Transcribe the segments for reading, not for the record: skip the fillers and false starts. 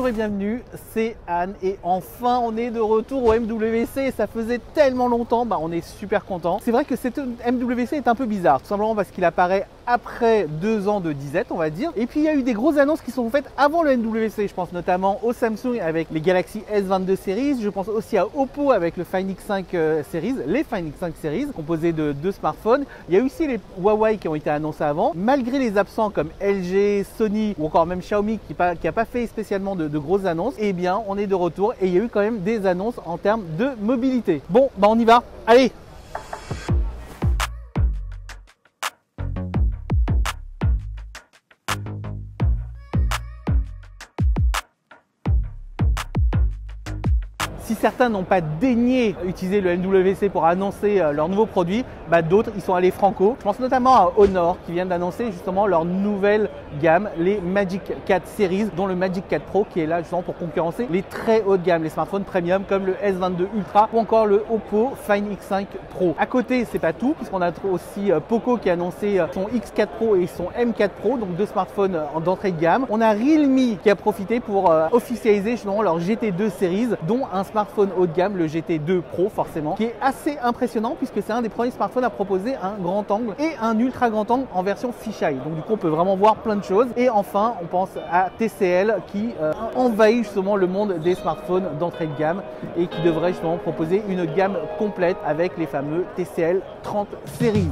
Bonjour et bienvenue, c'est Anne et enfin on est de retour au MWC. Ça faisait tellement longtemps, on est super content. C'est vrai que cette MWC est un peu bizarre, tout simplement parce qu'il apparaît après 2 ans de disette, on va dire. Et puis il y a eu des grosses annonces qui sont faites avant le MWC. Je pense notamment au Samsung avec les Galaxy S22 Series. Je pense aussi à Oppo avec le Find X5 Series, les Find X5 Series composés de 2 smartphones. Il y a aussi les Huawei qui ont été annoncés avant. Malgré les absents comme LG, Sony ou encore même Xiaomi qui n'a pas fait spécialement de grosses annonces, eh bien on est de retour et il y a eu quand même des annonces en termes de mobilité. Bon, on y va. Allez! Si certains n'ont pas daigné utiliser le MWC pour annoncer leurs nouveaux produits, d'autres ils sont allés franco. Je pense notamment à Honor qui vient d'annoncer justement leur nouvelle gamme, les Magic 4 Series, dont le Magic 4 Pro qui est là justement pour concurrencer les très hautes gammes, les smartphones premium comme le S22 Ultra ou encore le Oppo Find X5 Pro. À côté, c'est pas tout puisqu'on a aussi Poco qui a annoncé son X4 Pro et son M4 Pro, donc 2 smartphones d'entrée de gamme. On a Realme qui a profité pour officialiser justement leur GT2 Series, dont un smartphone haut de gamme, le GT2 Pro forcément, qui est assez impressionnant puisque c'est un des premiers smartphones à proposer un grand angle et un ultra grand angle en version fisheye. Donc du coup on peut vraiment voir plein de choses. Et enfin on pense à TCL qui envahit justement le monde des smartphones d'entrée de gamme et qui devrait justement proposer une gamme complète avec les fameux TCL 30 Series.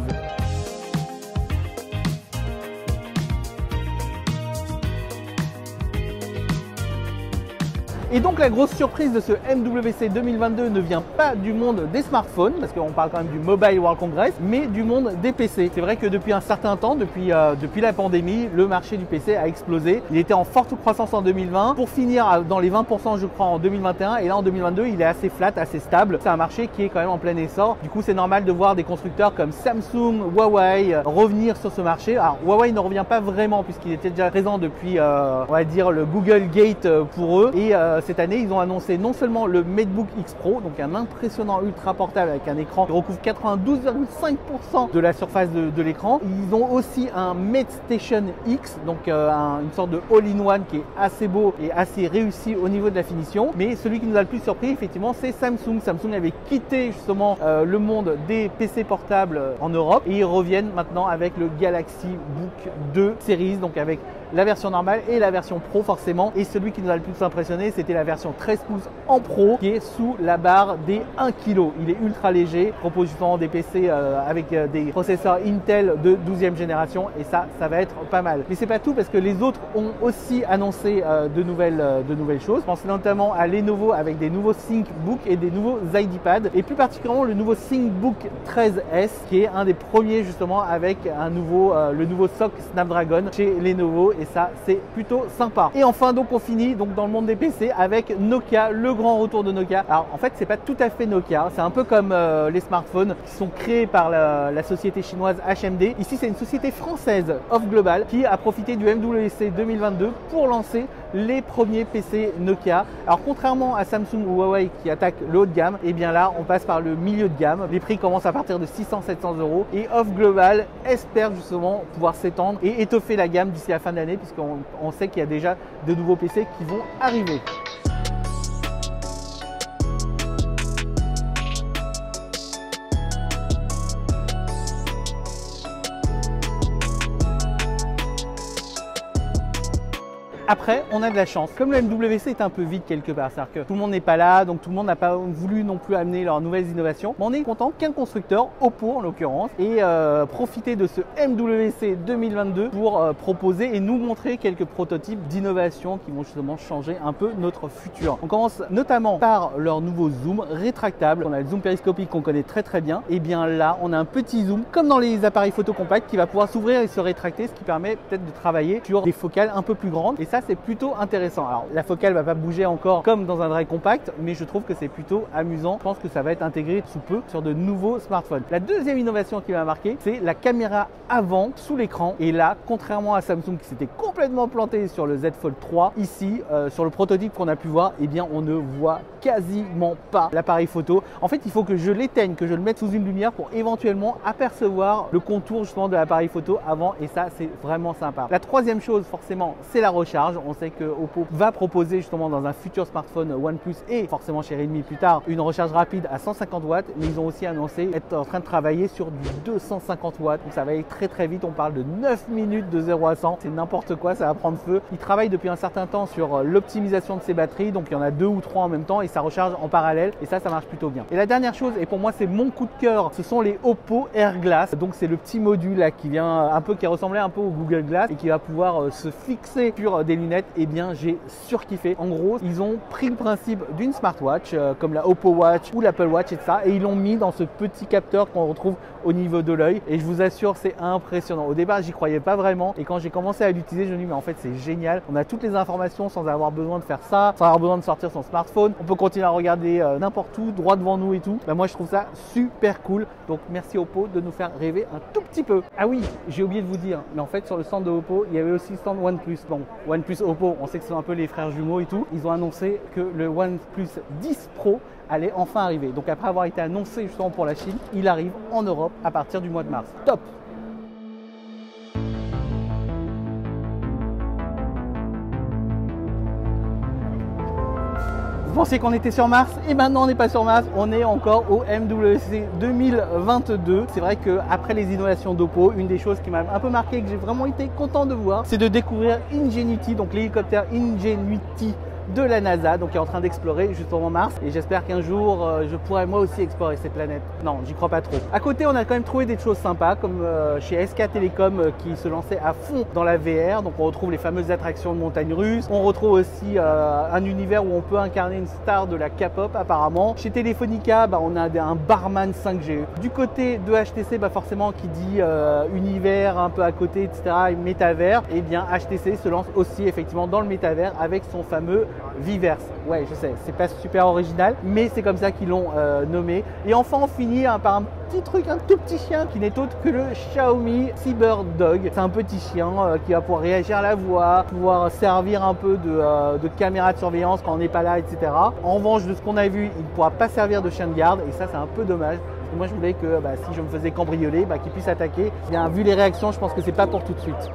Et donc la grosse surprise de ce MWC 2022 ne vient pas du monde des smartphones, parce qu'on parle quand même du Mobile World Congress, mais du monde des PC. C'est vrai que depuis un certain temps, depuis la pandémie, le marché du PC a explosé. Il était en forte croissance en 2020, pour finir dans les 20% je crois en 2021, et là en 2022 il est assez flat, assez stable. C'est un marché qui est quand même en plein essor. Du coup c'est normal de voir des constructeurs comme Samsung, Huawei revenir sur ce marché. Alors Huawei ne revient pas vraiment puisqu'il était déjà présent depuis on va dire le Google Gate pour eux, et cette année, ils ont annoncé non seulement le MateBook X Pro, donc un impressionnant ultra portable avec un écran qui recouvre 92,5% de la surface de l'écran. Ils ont aussi un MateStation X, donc une sorte de all-in-one qui est assez beau et assez réussi au niveau de la finition. Mais celui qui nous a le plus surpris, effectivement, c'est Samsung. Samsung avait quitté justement le monde des PC portables en Europe et ils reviennent maintenant avec le Galaxy Book 2 Series, donc avec la version normale et la version Pro forcément. Et celui qui nous a le plus impressionné, c'était la version 13 pouces en Pro qui est sous la barre des 1 kg. Il est ultra léger, propose justement des PC avec des processeurs Intel de 12e génération et ça va être pas mal. Mais c'est pas tout parce que les autres ont aussi annoncé de nouvelles choses. Je pense notamment à Lenovo avec des nouveaux ThinkBook et des nouveaux ZiPad et plus particulièrement le nouveau ThinkBook 13S qui est un des premiers justement avec le nouveau SoC Snapdragon chez Lenovo et ça c'est plutôt sympa. Et enfin donc on finit donc dans le monde des PC avec Nokia, le grand retour de Nokia. Alors en fait c'est pas tout à fait Nokia, c'est un peu comme les smartphones qui sont créés par la société chinoise HMD. Ici c'est une société française Off Global qui a profité du MWC 2022 pour lancer les premiers PC Nokia. Alors contrairement à Samsung ou Huawei qui attaquent le haut de gamme, et bien là on passe par le milieu de gamme. Les prix commencent à partir de 600-700 € et Off Global espère justement pouvoir s'étendre et étoffer la gamme d'ici la fin de l'année puisqu'on sait qu'il y a déjà de nouveaux PC qui vont arriver. Après, on a de la chance. Comme le MWC est un peu vide quelque part, c'est-à-dire que tout le monde n'est pas là, donc tout le monde n'a pas voulu non plus amener leurs nouvelles innovations. Mais on est content qu'un constructeur, Oppo en l'occurrence, ait profité de ce MWC 2022 pour proposer et nous montrer quelques prototypes d'innovation qui vont justement changer un peu notre futur. On commence notamment par leur nouveau zoom rétractable. On a le zoom périscopique qu'on connaît très bien. Et bien là, on a un petit zoom comme dans les appareils photo compacts qui va pouvoir s'ouvrir et se rétracter, ce qui permet peut-être de travailler sur des focales un peu plus grandes. Et ça, c'est plutôt intéressant. Alors, la focale va pas bouger encore comme dans un vrai compact, mais je trouve que c'est plutôt amusant. Je pense que ça va être intégré sous peu sur de nouveaux smartphones. La deuxième innovation qui m'a marqué, c'est la caméra avant sous l'écran. Et là, contrairement à Samsung qui s'était complètement planté sur le Z Fold 3, ici, sur le prototype qu'on a pu voir, eh bien, on ne voit quasiment pas l'appareil photo. En fait, il faut que je l'éteigne, que je le mette sous une lumière pour éventuellement apercevoir le contour justement de l'appareil photo avant. Et ça, c'est vraiment sympa. La troisième chose, forcément, c'est la recharge. large. On sait que Oppo va proposer justement dans un futur smartphone OnePlus et forcément chez Redmi plus tard une recharge rapide à 150 watts, mais ils ont aussi annoncé être en train de travailler sur du 250 watts. Donc ça va aller très très vite, on parle de 9 minutes de 0 à 100, c'est n'importe quoi, ça va prendre feu. Ils travaillent depuis un certain temps sur l'optimisation de ces batteries, donc il y en a 2 ou 3 en même temps et ça recharge en parallèle et ça marche plutôt bien. Et la dernière chose, et pour moi c'est mon coup de cœur, ce sont les Oppo Air Glass. Donc c'est le petit module là qui vient qui ressemblait un peu au Google Glass et qui va pouvoir se fixer sur des lunettes. Et bien j'ai surkiffé. En gros, ils ont pris le principe d'une smartwatch comme la Oppo Watch ou l'Apple Watch et ça, et ils l'ont mis dans ce petit capteur qu'on retrouve au niveau de l'œil. Et je vous assure, c'est impressionnant. Au départ, j'y croyais pas vraiment. Et quand j'ai commencé à l'utiliser, je me dis mais en fait c'est génial. On a toutes les informations sans avoir besoin de faire ça, sans avoir besoin de sortir son smartphone. On peut continuer à regarder n'importe où, droit devant nous et tout. Ben, moi je trouve ça super cool. Donc merci Oppo de nous faire rêver un tout petit peu. Ah oui, j'ai oublié de vous dire, mais en fait sur le stand de Oppo, il y avait aussi le stand OnePlus. Bon, OnePlus Oppo, on sait que ce sont un peu les frères jumeaux et tout. Ils ont annoncé que le OnePlus 10 Pro allait enfin arriver. Donc après avoir été annoncé justement pour la Chine, il arrive en Europe à partir du mois de mars. Top! Vous pensiez qu'on était sur Mars et maintenant on n'est pas sur Mars, on est encore au MWC 2022. C'est vrai qu'après les innovations d'Oppo, une des choses qui m'a un peu marqué et que j'ai vraiment été content de voir, c'est de découvrir Ingenuity, donc l'hélicoptère Ingenuity de la NASA, donc qui est en train d'explorer justement Mars, et j'espère qu'un jour je pourrai moi aussi explorer ces planètes. Non, j'y crois pas trop. À côté, on a quand même trouvé des choses sympas comme chez SK Telecom qui se lançait à fond dans la VR, donc on retrouve les fameuses attractions de montagnes russes, on retrouve aussi un univers où on peut incarner une star de la K-pop apparemment. Chez Telefonica, on a un barman 5G. Du côté de HTC, forcément qui dit univers un peu à côté, etc., et métavers, et bien HTC se lance aussi effectivement dans le métavers avec son fameux Viverse. Ouais, je sais, c'est pas super original, mais c'est comme ça qu'ils l'ont nommé. Et enfin, on finit par un petit truc, un tout petit chien qui n'est autre que le Xiaomi Cyber Dog. C'est un petit chien qui va pouvoir réagir à la voix, pouvoir servir un peu de caméra de surveillance quand on n'est pas là, etc. En revanche, de ce qu'on a vu, il ne pourra pas servir de chien de garde et ça, c'est un peu dommage. Moi, je voulais que si je me faisais cambrioler, qu'il puisse attaquer. Bien, vu les réactions, je pense que c'est pas pour tout de suite.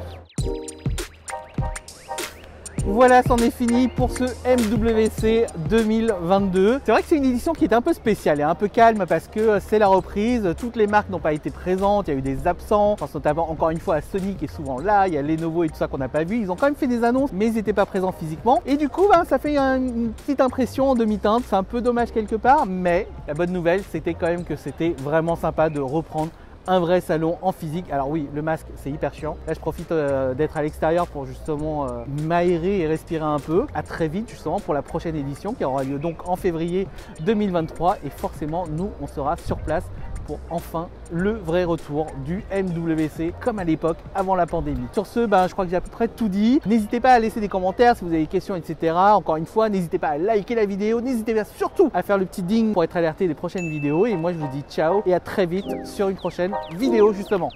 Voilà, c'en est fini pour ce MWC 2022. C'est vrai que c'est une édition qui est un peu spéciale et un peu calme parce que c'est la reprise. Toutes les marques n'ont pas été présentes, il y a eu des absents. Je pense notamment encore une fois à Sony qui est souvent là, il y a Lenovo et tout ça qu'on n'a pas vu. Ils ont quand même fait des annonces mais ils n'étaient pas présents physiquement. Et du coup, ça fait une petite impression en demi-teinte. C'est un peu dommage quelque part, mais la bonne nouvelle, c'était quand même que c'était vraiment sympa de reprendre un vrai salon en physique. Alors oui, le masque c'est hyper chiant. Là je profite d'être à l'extérieur pour justement m'aérer et respirer un peu. À très vite justement pour la prochaine édition qui aura lieu donc en février 2023 et forcément nous on sera sur place pour enfin le vrai retour du MWC comme à l'époque avant la pandémie. Sur ce, je crois que j'ai à peu près tout dit. N'hésitez pas à laisser des commentaires si vous avez des questions, etc. Encore une fois, n'hésitez pas à liker la vidéo. N'hésitez pas surtout à faire le petit ding pour être alerté des prochaines vidéos. Et moi, je vous dis ciao et à très vite sur une prochaine vidéo justement.